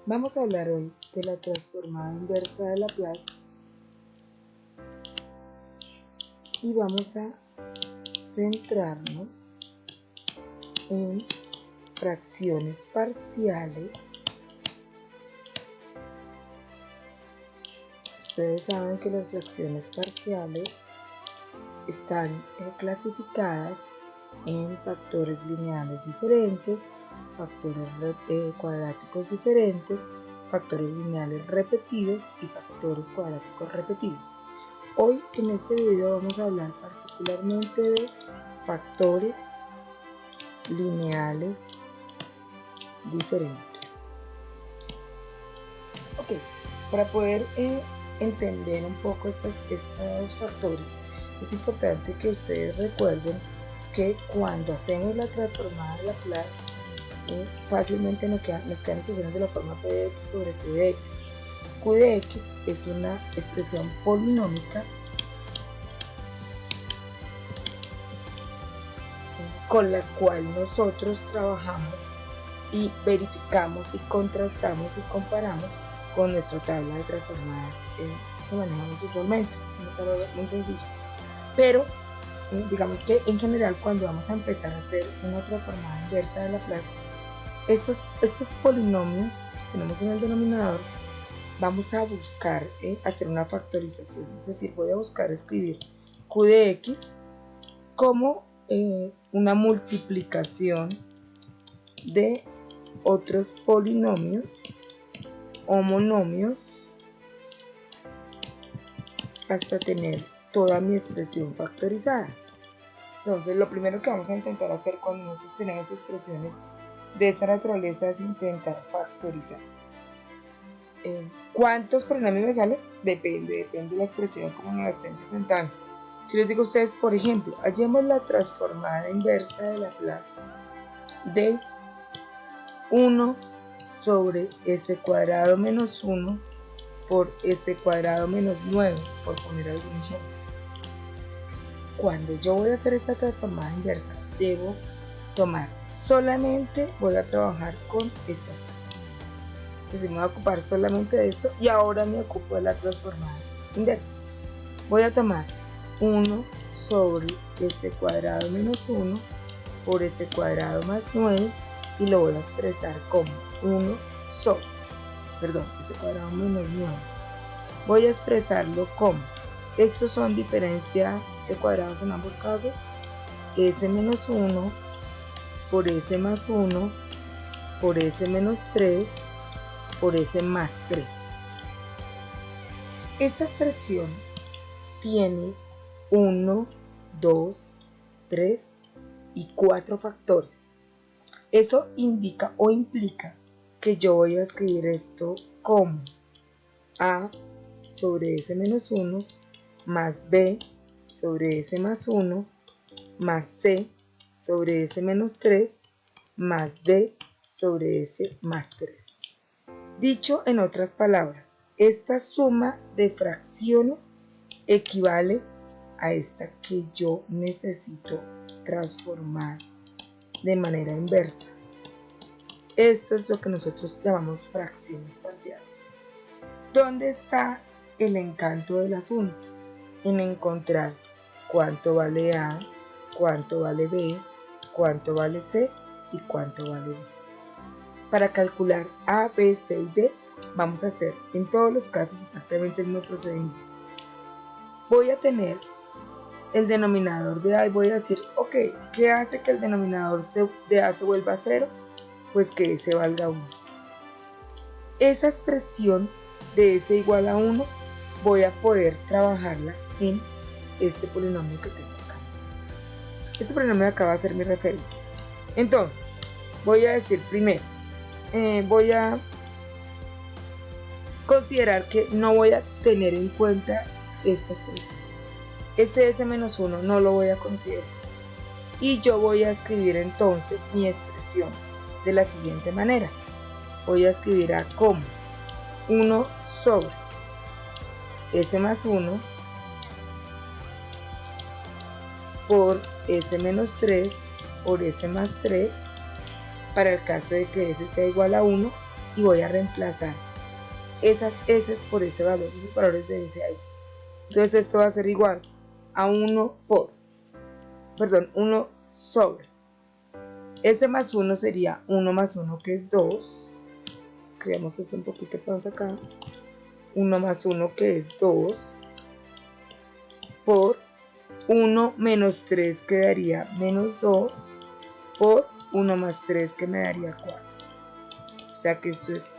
Vamos a hablar hoy de la transformada inversa de Laplace y vamos a centrarnos en fracciones parciales. Ustedes saben que las fracciones parciales están clasificadas en factores lineales diferentes, factores cuadráticos diferentes, factores lineales repetidos y factores cuadráticos repetidos. Hoy en este video vamos a hablar particularmente de factores lineales diferentes. Ok, para poder entender un poco estos factores, es importante que ustedes recuerden que cuando hacemos la transformada de Laplace, fácilmente nos quedan ecuaciones de la forma p de x sobre q de x. Q de x es una expresión polinómica con la cual nosotros trabajamos y verificamos y contrastamos y comparamos con nuestra tabla de transformadas que manejamos usualmente. Una tabla muy sencilla, pero digamos que en general cuando vamos a empezar a hacer una transformada inversa de Laplace, estos polinomios que tenemos en el denominador, vamos a buscar hacer una factorización, es decir, voy a buscar escribir q de x como una multiplicación de otros polinomios o monomios hasta tener toda mi expresión factorizada. Entonces, lo primero que vamos a intentar hacer cuando nosotros tenemos expresiones de esta naturaleza es intentar factorizar. ¿Cuántos polinomios me salen? Depende de la expresión como nos la estén presentando. Si les digo a ustedes, por ejemplo, hallemos la transformada inversa de Laplace de 1 sobre s cuadrado menos 1 por s cuadrado menos 9, por poner algún ejemplo. Cuando yo voy a hacer esta transformada inversa, debo tomar solamente, voy a trabajar con esta expresión. Entonces me voy a ocupar solamente de esto y ahora me ocupo de la transformada inversa. Voy a tomar 1 sobre s cuadrado menos 1 por s cuadrado más 9 y lo voy a expresar como 1 sobre, s cuadrado menos 9. Voy a expresarlo como, estos son diferencia de cuadrados en ambos casos, s menos 1 por s más 1 por s menos 3 por s más 3. Esta expresión tiene 1, 2, 3 y 4 factores. Eso indica o implica que yo voy a escribir esto como a sobre s menos 1 más b sobre s más 1 más c sobre s menos 3 más d sobre s más 3. Dicho en otras palabras, esta suma de fracciones equivale a esta que yo necesito transformar de manera inversa. Esto es lo que nosotros llamamos fracciones parciales. ¿Dónde está el encanto del asunto? En encontrar cuánto vale A, cuánto vale B, cuánto vale C y cuánto vale D. Para calcular A, B, C y D vamos a hacer en todos los casos exactamente el mismo procedimiento. Voy a tener el denominador de A y voy a decir, ok, ¿qué hace que el denominador de A se vuelva 0? Pues que S valga 1. Esa expresión de S igual a 1 voy a poder trabajarla en este polinomio que tengo acá. Este polinomio acá va a ser mi referente. Entonces, voy a decir primero, voy a considerar que no voy a tener en cuenta esta expresión. Ese S-1 no lo voy a considerar. Y yo voy a escribir entonces mi expresión de la siguiente manera. Voy a escribir A como 1 sobre S más 1 por S menos 3 por S más 3 para el caso de que S sea igual a 1 y voy a reemplazar esas S por ese valor, esos valores de S ahí. Entonces esto va a ser igual a 1 sobre. S más 1 sería 1 más 1 que es 2. Escribamos esto un poquito más acá. 1 más 1 que es 2. Por 1 menos 3 que daría menos 2. Por 1 más 3 que me daría 4. O sea que esto es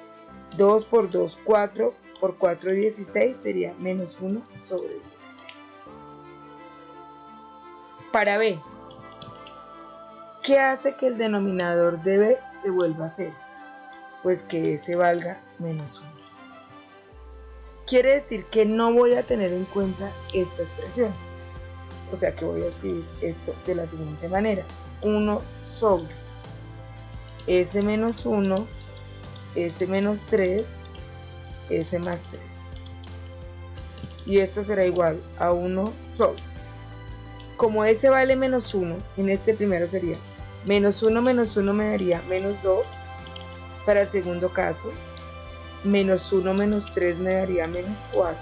2 por 2, 4 por 4, 16 sería menos 1 sobre 16. Para B, ¿qué hace que el denominador de B se vuelva a 0? Pues que S valga menos 1. Quiere decir que no voy a tener en cuenta esta expresión. O sea que voy a escribir esto de la siguiente manera. 1 sobre S menos 1, S menos 3, S más 3. Y esto será igual a 1 sobre. Como S vale menos 1, en este primero sería menos 1 me daría menos 2. Para el segundo caso, menos 1 menos 3 me daría menos 4.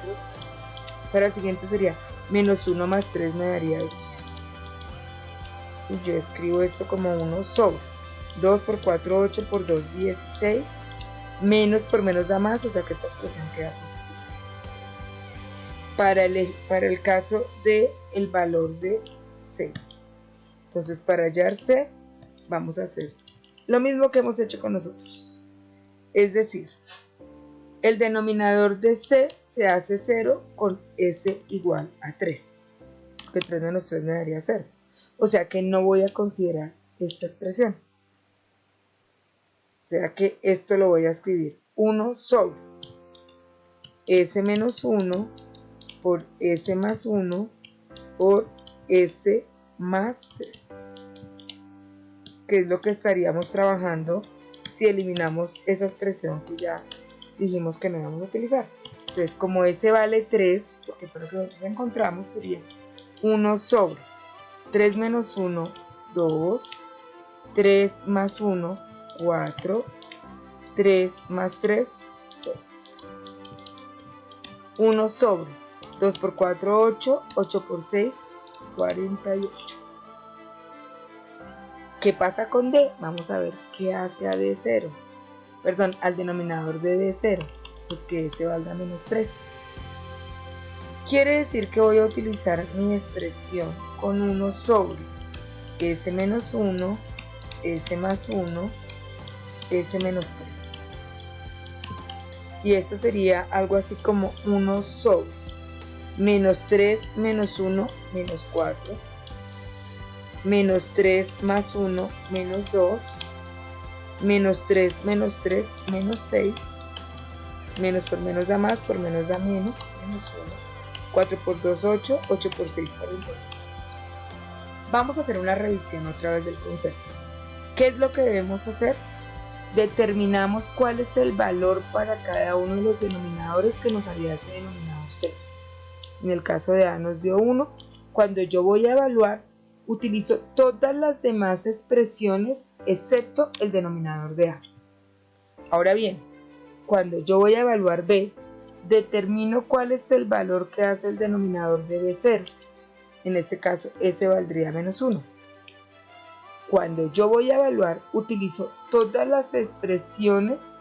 Para el siguiente sería menos 1 más 3 me daría 2. Y yo escribo esto como 1 sobre 2 por 4, 8 por 2, 16. Menos por menos da más, o sea que esta expresión queda positiva. Para el caso del valor de C. Entonces, para hallar C, vamos a hacer lo mismo que hemos hecho con nosotros. Es decir, el denominador de C se hace 0 con S igual a 3. Porque 3 menos 3 me daría 0. O sea que no voy a considerar esta expresión. O sea que esto lo voy a escribir 1 sobre S menos 1 por S más 1 por S más 3. Que es lo que estaríamos trabajando si eliminamos esa expresión que ya dijimos que no íbamos a utilizar. Entonces, como S vale 3, porque fue lo que nosotros encontramos, sería 1 sobre 3 menos 1, 2, 3 más 1, 4, 3 más 3, 6. 1 sobre 2 por 4, 8, 8 por 6, 48. ¿Qué pasa con D? Vamos a ver qué hace a D0. Perdón, al denominador de D0. Pues que S valga menos 3. Quiere decir que voy a utilizar mi expresión con 1 sobre S menos 1, S más 1, S menos 3. Y esto sería algo así como 1 sobre menos 3 menos 1 menos 4, menos 3 más 1 menos 2, menos 3 menos 3 menos 6, menos por menos da más, por menos da menos, menos 1, 4 por 2, 8, 8 por 6, 48. Vamos a hacer una revisión otra vez del concepto. ¿Qué es lo que debemos hacer? Determinamos cuál es el valor para cada uno de los denominadores que nos haría ese denominador C. En el caso de A nos dio 1. Cuando yo voy a evaluar, utilizo todas las demás expresiones excepto el denominador de A. Ahora bien, cuando yo voy a evaluar B, determino cuál es el valor que hace el denominador de B0. En este caso, S valdría menos 1. Cuando yo voy a evaluar, utilizo todas las expresiones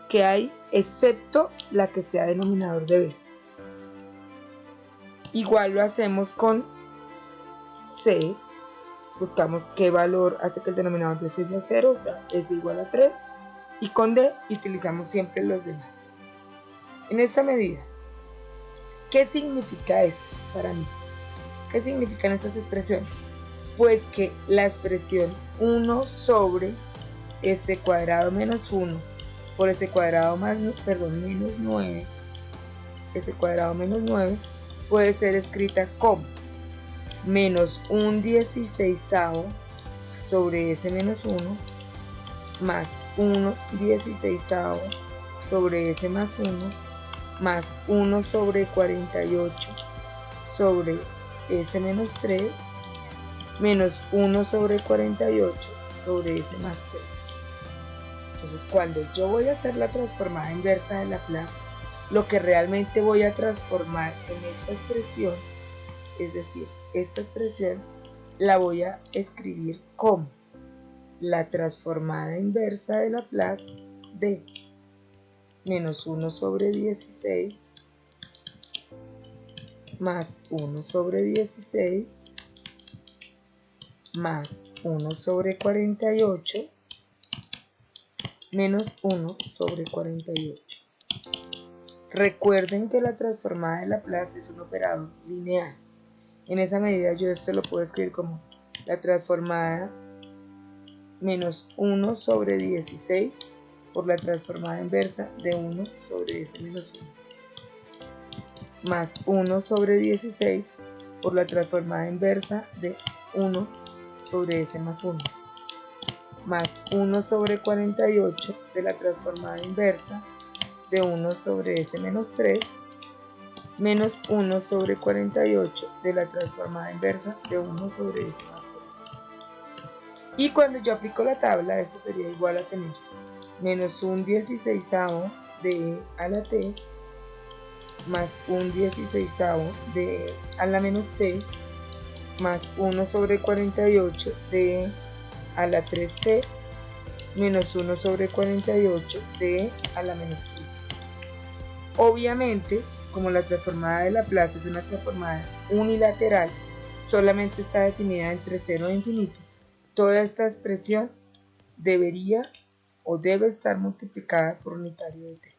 que hay, excepto la que sea denominador de B. Igual lo hacemos con C. Buscamos qué valor hace que el denominador de C sea 0, o sea, S igual a 3. Y con D utilizamos siempre los demás. En esta medida, ¿qué significa esto para mí? ¿Qué significan estas expresiones? Pues que la expresión 1 sobre S cuadrado menos 1 por S cuadrado menos 9, S cuadrado menos 9, puede ser escrita como menos un 16avo sobre S menos 1 más 1 16avo sobre S más 1 más 1 sobre 48 sobre S menos 3 menos 1 sobre 48 sobre S más 3. Entonces, cuando yo voy a hacer la transformada inversa de Laplace, lo que realmente voy a transformar en esta expresión, es decir, esta expresión la voy a escribir como la transformada inversa de Laplace de menos 1 sobre 16 más 1 sobre 16 más 1 sobre 48 menos 1 sobre 48. Recuerden que la transformada de Laplace es un operador lineal. En esa medida yo esto lo puedo escribir como la transformada menos 1 sobre 16 por la transformada inversa de 1 sobre s menos 1 más 1 sobre 16 por la transformada inversa de 1 sobre s más 1 más 1 sobre 48 de la transformada inversa de 1 sobre s menos 3 menos 1 sobre 48 de la transformada inversa de 1 sobre s más 3. Y cuando yo aplico la tabla, esto sería igual a tener menos un 16avo de e a la t más un 16avo de e a la menos t más 1 sobre 48 de e a la 3t menos 1 sobre 48 de e a la menos 3t. Obviamente, como la transformada de Laplace es una transformada unilateral, solamente está definida entre 0 e infinito, toda esta expresión debería o debe estar multiplicada por unitario de t.